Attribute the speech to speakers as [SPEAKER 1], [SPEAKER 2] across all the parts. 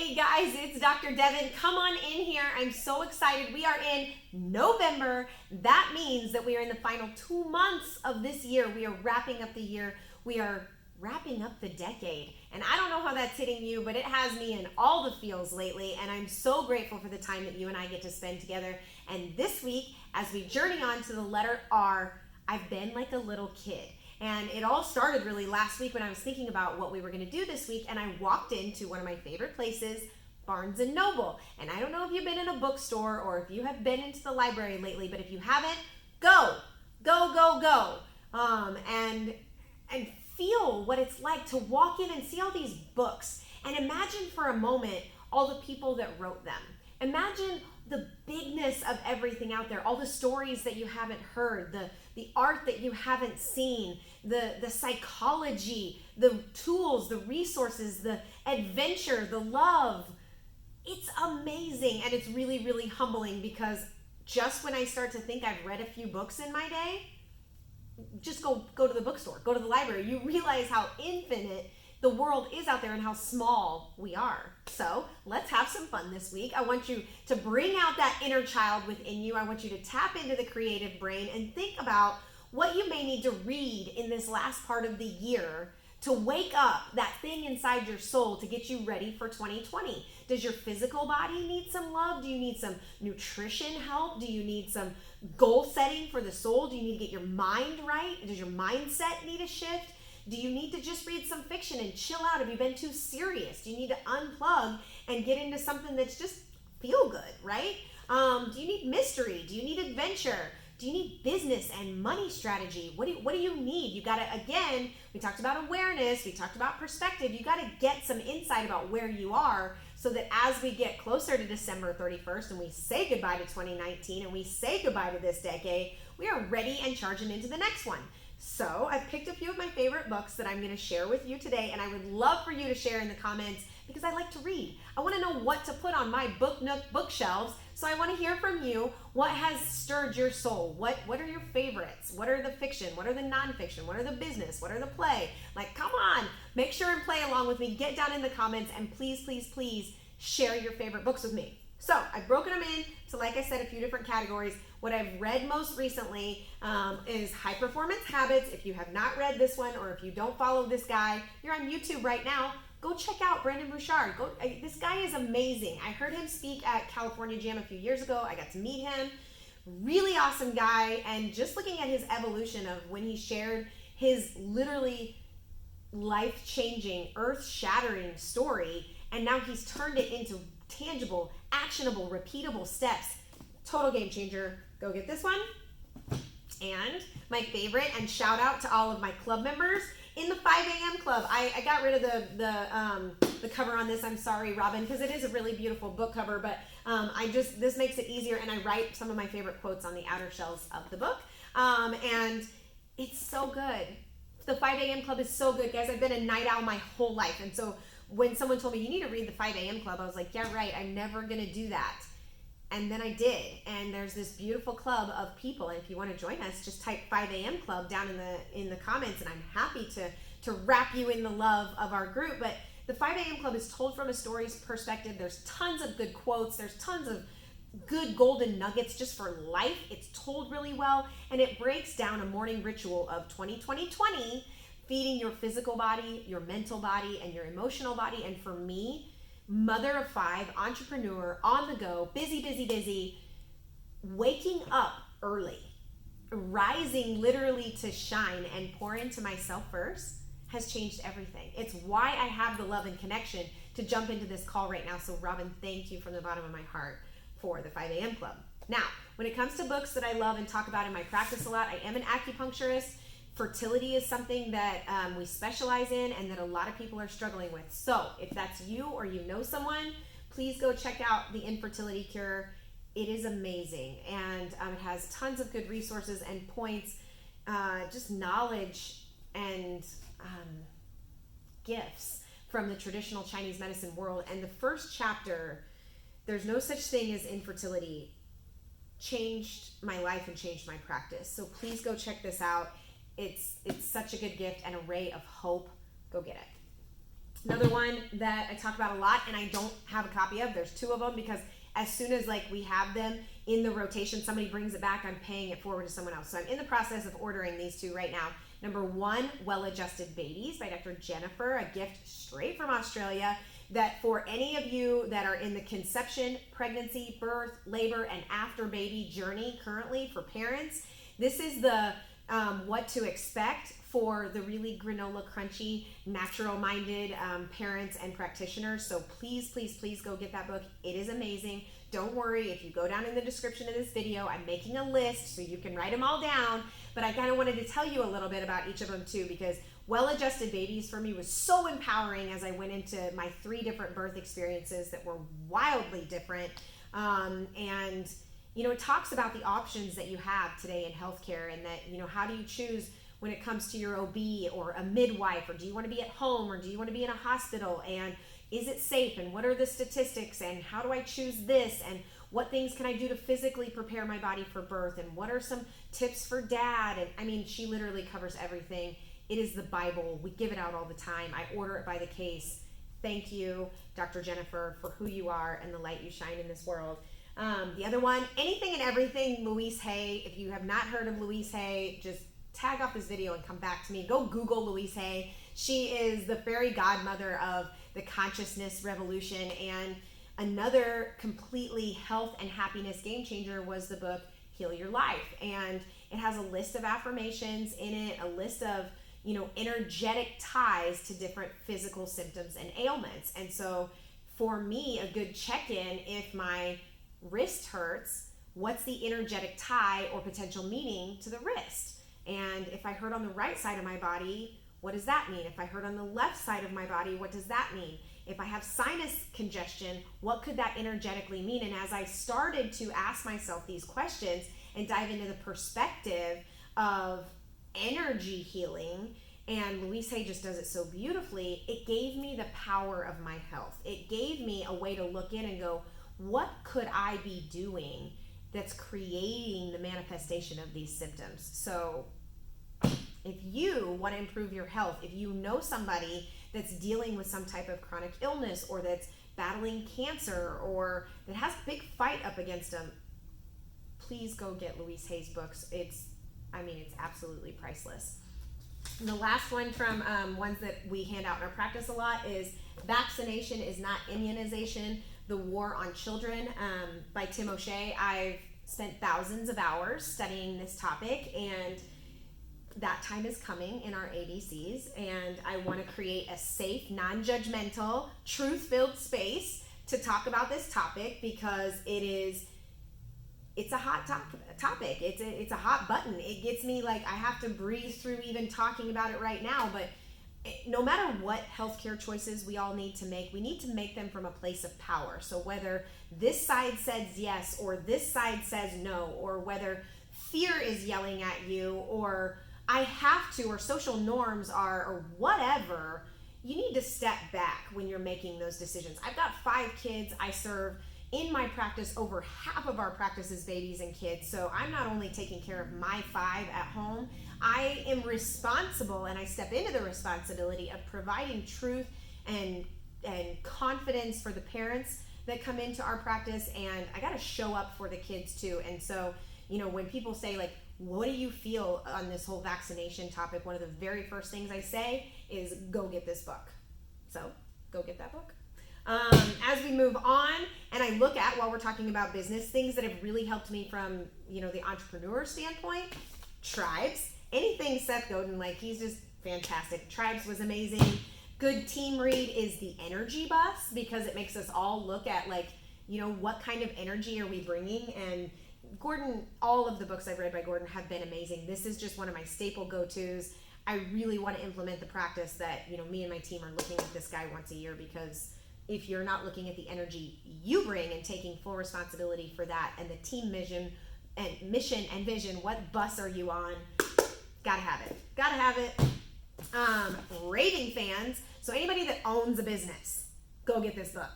[SPEAKER 1] Hey guys, it's Dr. Devin. Come on in here. I'm so excited. We are in November. That means that we are in the final 2 months of this year. We are wrapping up the year. We are wrapping up the decade. And I don't know how that's hitting you, but it has me in all the feels lately. And I'm so grateful for the time that you and I get to spend together. And this week, as we journey on to the letter R, I've been like a little kid. And it all started really last week when I was thinking about what we were going to do this week, and I walked into one of my favorite places, Barnes and Noble. And I don't know if you've been in a bookstore or if you have been into the library lately, but if you haven't, go, and feel what it's like to walk in and see all these books, and imagine for a moment all the people that wrote them. Imagine the bigness of everything out there, all the stories that you haven't heard, the art that you haven't seen, the psychology, the tools, the resources, the adventure, the love. It's amazing, and it's really, really humbling, because just when I start to think I've read a few books in my day, just go to the bookstore, go to the library. You realize how infinite the world is out there and how small we are. So let's have some fun this week. I want you to bring out that inner child within you. I want you to tap into the creative brain and think about what you may need to read in this last part of the year to wake up that thing inside your soul to get you ready for 2020. Does your physical body need some love? Do you need some nutrition help? Do you need some goal setting for the soul? Do you need to get your mind right? Does your mindset need a shift? Do you need to just read some fiction and chill out? Have you been too serious? Do you need to unplug and get into something that's just feel good, right? Do you need mystery? Do you need adventure? Do you need business and money strategy? What do you need? You gotta, again, we talked about awareness, we talked about perspective. You gotta get some insight about where you are, so that as we get closer to December 31st and we say goodbye to 2019 and we say goodbye to this decade, we are ready and charging into the next one. So I've picked a few of my favorite books that I'm going to share with you today, and I would love for you to share in the comments, because I like to read. I want to know what to put on my Book Nook bookshelves, so I want to hear from you. What has stirred your soul? What are your favorites? What are the fiction? What are the nonfiction? What are the business? What are the play? Like, come on, make sure and play along with me. Get down in the comments, and please, please, please share your favorite books with me. So I've broken them in to, like I said, a few different categories. What I've read most recently is High Performance Habits. If you have not read this one, or if you don't follow this guy, you're on YouTube right now, go check out Brendon Burchard. This guy is amazing. I heard him speak at California Jam a few years ago. I got to meet him. Really awesome guy. And just looking at his evolution of when he shared his literally life-changing, earth-shattering story, and now he's turned it into tangible, actionable, repeatable steps. Total game changer. Go get this one. And my favorite, and shout out to all of my club members in the 5 a.m. club. I got rid of the cover on this. I'm sorry, Robin, because it is a really beautiful book cover, but this makes it easier, and I write some of my favorite quotes on the outer shells of the book. And it's so good. The 5 a.m. club is so good, guys. I've been a night owl my whole life, and so when someone told me you need to read the 5 a.m. club, I was like, yeah, right, I'm never gonna do that. And then I did, and there's this beautiful club of people, and if you want to join us, just type 5 a.m. club down in the comments, and I'm happy to wrap you in the love of our group. But the 5 a.m. club is told from a story's perspective. There's tons of good quotes, there's tons of good golden nuggets just for life. It's told really well, and it breaks down a morning ritual of 2020, feeding your physical body, your mental body, and your emotional body. And for me, mother of 5, entrepreneur, on the go, busy, waking up early, rising literally to shine and pour into myself first has changed everything. It's why I have the love and connection to jump into this call right now. So Robin, thank you from the bottom of my heart for the 5 a.m. club. Now, when it comes to books that I love and talk about in my practice a lot, I am an acupuncturist. Fertility is something that we specialize in and that a lot of people are struggling with. So if that's you or you know someone, please go check out the Infertility Cure. It is amazing, and it has tons of good resources and points, just knowledge and gifts from the traditional Chinese medicine world. And the first chapter, There's No Such Thing as Infertility, changed my life and changed my practice. So please go check this out. It's such a good gift and a ray of hope. Go get it. Another one that I talk about a lot and I don't have a copy of, there's 2 of them, because as soon as like we have them in the rotation, somebody brings it back, I'm paying it forward to someone else. So I'm in the process of ordering these 2 right now. Number 1, Well-Adjusted Babies by Dr. Jennifer, a gift straight from Australia, that for any of you that are in the conception, pregnancy, birth, labor, and after baby journey currently for parents, this is the what to expect for the really granola crunchy, natural-minded parents and practitioners. So please, please, please go get that book. It is amazing. Don't worry, if you go down in the description of this video, I'm making a list so you can write them all down, but I kind of wanted to tell you a little bit about each of them too, because Well-Adjusted Babies for me was so empowering as I went into my 3 different birth experiences that were wildly different. And you know, it talks about the options that you have today in healthcare, and that, you know, how do you choose when it comes to your OB or a midwife, or do you want to be at home, or do you want to be in a hospital, and is it safe, and what are the statistics, and how do I choose this, and what things can I do to physically prepare my body for birth, and what are some tips for dad? And I mean, she literally covers everything. It is the Bible. We give it out all the time. I order it by the case. Thank you, Dr. Jennifer, for who you are and the light you shine in this world. The other one, Anything and Everything, Louise Hay. If you have not heard of Louise Hay, just tag off this video and come back to me. Go Google Louise Hay. She is the fairy godmother of the consciousness revolution, and another completely health and happiness game changer was the book Heal Your Life. And it has a list of affirmations in it, a list of, you know, energetic ties to different physical symptoms and ailments. And so for me, a good check-in, if my wrist hurts, what's the energetic tie or potential meaning to the wrist? And if I hurt on the right side of my body, what does that mean? If I hurt on the left side of my body, what does that mean? If I have sinus congestion, what could that energetically mean? And as I started to ask myself these questions and dive into the perspective of energy healing, and Louise Hay just does it so beautifully, it gave me the power of my health. It gave me a way to look in and go, what could I be doing that's creating the manifestation of these symptoms? So if you want to improve your health, if you know somebody that's dealing with some type of chronic illness, or that's battling cancer, or that has a big fight up against them, please go get Louise Hay's books. It's absolutely priceless. And the last one from ones that we hand out in our practice a lot is Vaccination is Not Immunization, The War on Children by Tim O'Shea. I've spent thousands of hours studying this topic, and that time is coming in our ABCs, and I want to create a safe, non-judgmental, truth-filled space to talk about this topic, because it's a hot topic. It's a hot button. It gets me like I have to breathe through even talking about it right now. But no matter what healthcare choices we all need to make, we need to make them from a place of power. So whether this side says yes or this side says no, or whether fear is yelling at you, or I have to, or social norms are, or whatever, you need to step back when you're making those decisions. I've got 5 kids. I serve in my practice, over half of our practice is babies and kids. So I'm not only taking care of my 5 at home, I am responsible, and I step into the responsibility of providing truth and confidence for the parents that come into our practice, and I got to show up for the kids too. And so, you know, when people say like, what do you feel on this whole vaccination topic? One of the very first things I say is go get this book. So go get that book. As we move on, and I look at, while we're talking about business, things that have really helped me from, you know, the entrepreneur standpoint, Tribes. Anything Seth Godin, like, he's just fantastic. Tribes was amazing. Good team read is The Energy Bus, because it makes us all look at, like, you know, what kind of energy are we bringing? And Gordon, all of the books I've read by Gordon have been amazing. This is just one of my staple go-tos. I really want to implement the practice that, you know, me and my team are looking at this guy once a year, because if you're not looking at the energy you bring and taking full responsibility for that, and the team mission and vision, what bus are you on? Gotta have it. Raving fans. So anybody that owns a business, go get this book.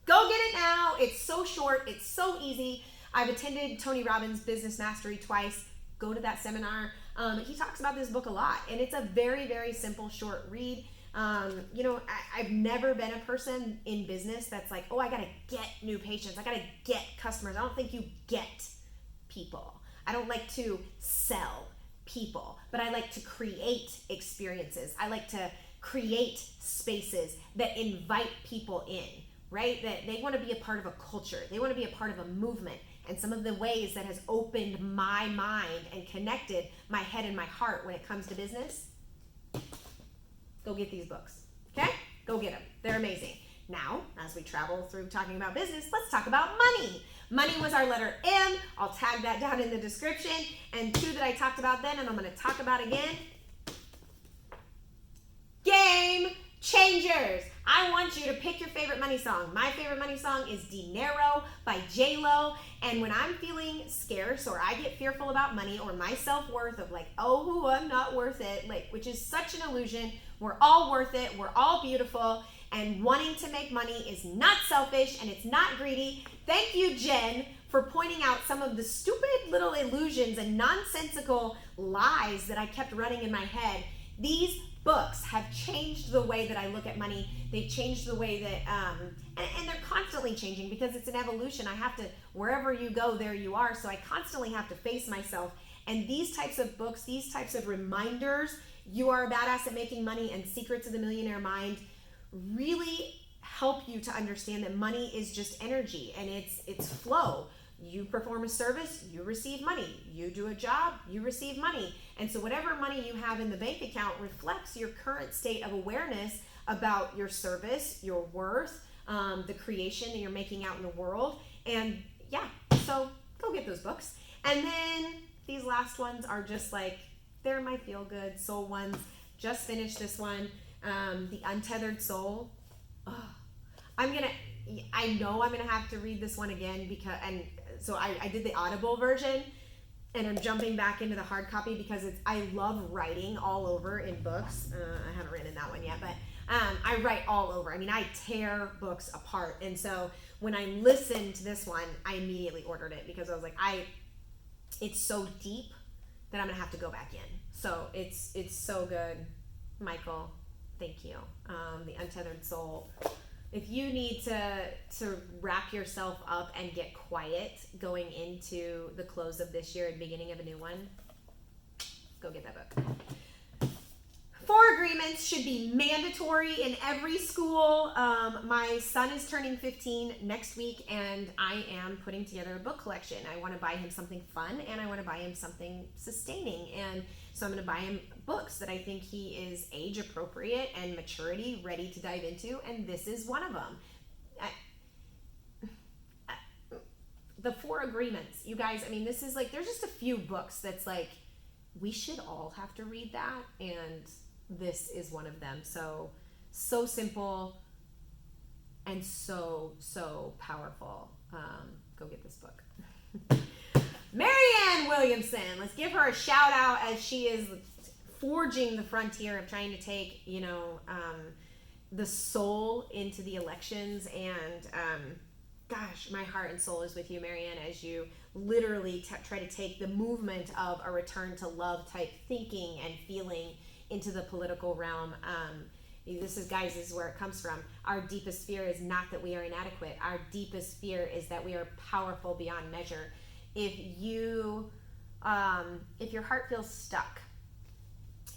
[SPEAKER 1] Go get it now. It's so short. It's so easy. I've attended Tony Robbins' Business Mastery twice. Go to that seminar. He talks about this book a lot, and it's a very, very simple, short read. I've never been a person in business that's like, oh, I gotta get new patients, I gotta get customers. I don't think you get people. I don't like to sell people, but I like to create experiences. I like to create spaces that invite people in, right? That they want to be a part of a culture. They want to be a part of a movement. And some of the ways that has opened my mind and connected my head and my heart when it comes to business, go get these books, okay? Go get them. They're amazing. Now, as we travel through talking about business, let's talk about money. Money was our letter M. I'll tag that down in the description. And two that I talked about then, and I'm going to talk about again. Game changers. I want you to pick your favorite money song. My favorite money song is Dinero by J-Lo. And when I'm feeling scarce or I get fearful about money or my self-worth of like, oh, I'm not worth it, like, which is such an illusion. We're all worth it. We're all beautiful. And wanting to make money is not selfish and it's not greedy. Thank you, Jen, for pointing out some of the stupid little illusions and nonsensical lies that I kept running in my head. These books have changed the way that I look at money. They've changed the way that, and they're constantly changing because it's an evolution. I have to, wherever you go, there you are. So I constantly have to face myself. And these types of books, these types of reminders, You Are a Badass at Making Money and Secrets of the Millionaire Mind, really help you to understand that money is just energy and it's flow. You perform a service, you receive money. You do a job, you receive money. And so whatever money you have in the bank account reflects your current state of awareness about your service, your worth, the creation that you're making out in the world. And yeah, so go get those books. And then these last ones are just like, they're my feel-good soul ones. Just finished this one, The Untethered Soul. Oh, I know I'm gonna have to read this one again so I did the Audible version and I'm jumping back into the hard copy because I love writing all over in books. I haven't written that one yet, but I write all over. I mean, I tear books apart. And so when I listened to this one, I immediately ordered it because I was like, it's so deep that I'm gonna have to go back in. So it's so good, Michael. Thank you. The Untethered Soul. If you need to wrap yourself up and get quiet going into the close of this year and beginning of a new one, go get that book. 4 agreements should be mandatory in every school. My son is turning 15 next week and I am putting together a book collection. I want to buy him something fun and I want to buy him something sustaining. And so I'm going to buy him books that I think he is age appropriate and maturity ready to dive into. And this is one of them. The 4 agreements, you guys, I mean, this is like, there's just a few books that's like, we should all have to read that. And this is one of them. So simple and so powerful. Go get this book. Marianne Williamson, let's give her a shout out as she is forging the frontier of trying to take, the soul into the elections. And gosh, my heart and soul is with you, Marianne, as you literally try to take the movement of a return to love type thinking and feeling into the political realm. This is where it comes from. Our deepest fear is not that we are inadequate. Our deepest fear is that we are powerful beyond measure. If your heart feels stuck,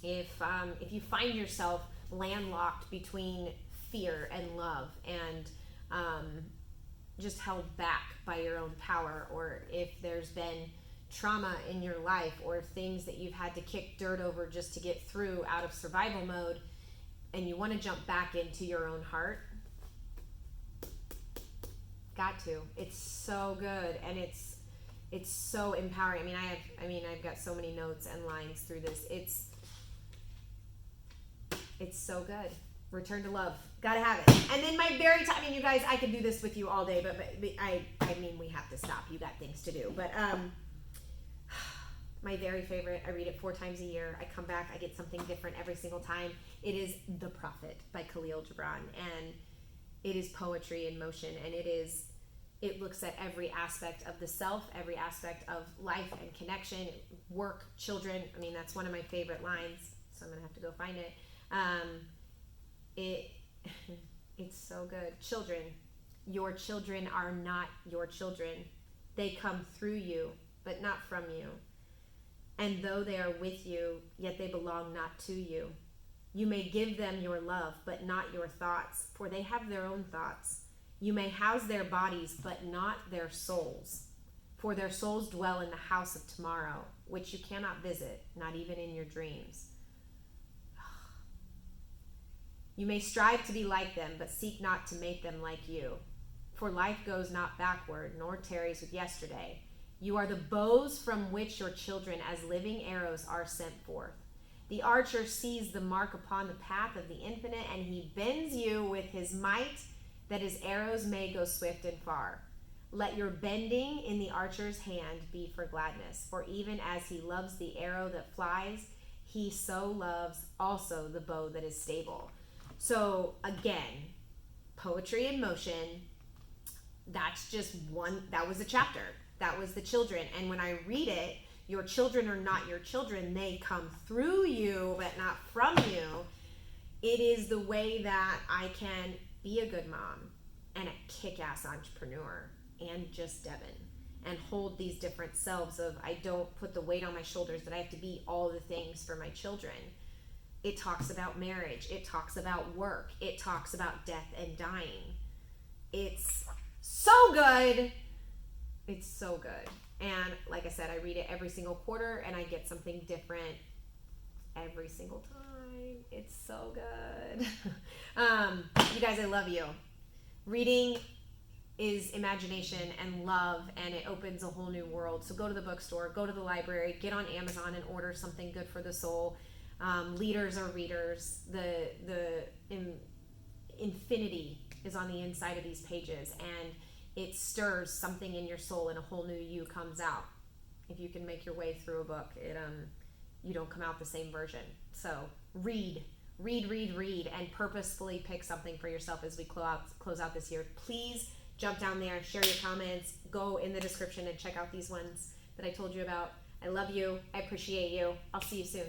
[SPEAKER 1] if you find yourself landlocked between fear and love and just held back by your own power, or if there's been trauma in your life or things that you've had to kick dirt over just to get through out of survival mode, and you want to jump back into your own heart, got to. It's so good and it's so empowering. I've got so many notes and lines through this. It's so good. Return to love. Gotta have it. And then you guys, I could do this with you all day, but we have to stop. You got things to do. But my very favorite, I read it 4 times a year. I come back, I get something different every single time. It is The Prophet by Khalil Gibran. And it is poetry in motion. And it looks at every aspect of the self, every aspect of life and connection, work, children. That's one of my favorite lines. So I'm going to have to go find it. It it's so good. Children, your children are not your children. They come through you, but not from you. And though they are with you, yet they belong not to you. You may give them your love, but not your thoughts, for they have their own thoughts. You may house their bodies, but not their souls. For their souls dwell in the house of tomorrow, which you cannot visit, not even in your dreams. You may strive to be like them, but seek not to make them like you. For life goes not backward, nor tarries with yesterday. You are the bows from which your children as living arrows are sent forth. The archer sees the mark upon the path of the infinite, and he bends you with his might, that his arrows may go swift and far. Let your bending in the archer's hand be for gladness, for even as he loves the arrow that flies, he so loves also the bow that is stable. So again, poetry in motion. That's just one, that was a chapter. That was the children. And when I read it, your children are not your children. They come through you, but not from you. It is the way that I can be a good mom and a kick-ass entrepreneur and just Devin, and hold these different selves of, I don't put the weight on my shoulders that I have to be all the things for my children. It talks about marriage. It talks about work. It talks about death and dying. It's so good. It's so good. And like I said, I read it every single quarter and I get something different every single time. It's so good. You guys, I love you. Reading is imagination and love, and it opens a whole new world. So go to the bookstore, go to the library, get on Amazon and order something good for the soul. Leaders are readers. The infinity is on the inside of these pages, and it stirs something in your soul, and a whole new you comes out. If you can make your way through a book, you don't come out the same version. So read, and purposefully pick something for yourself as we close out this year. Please jump down there, share your comments, go in the description and check out these ones that I told you about. I love you. I appreciate you. I'll see you soon.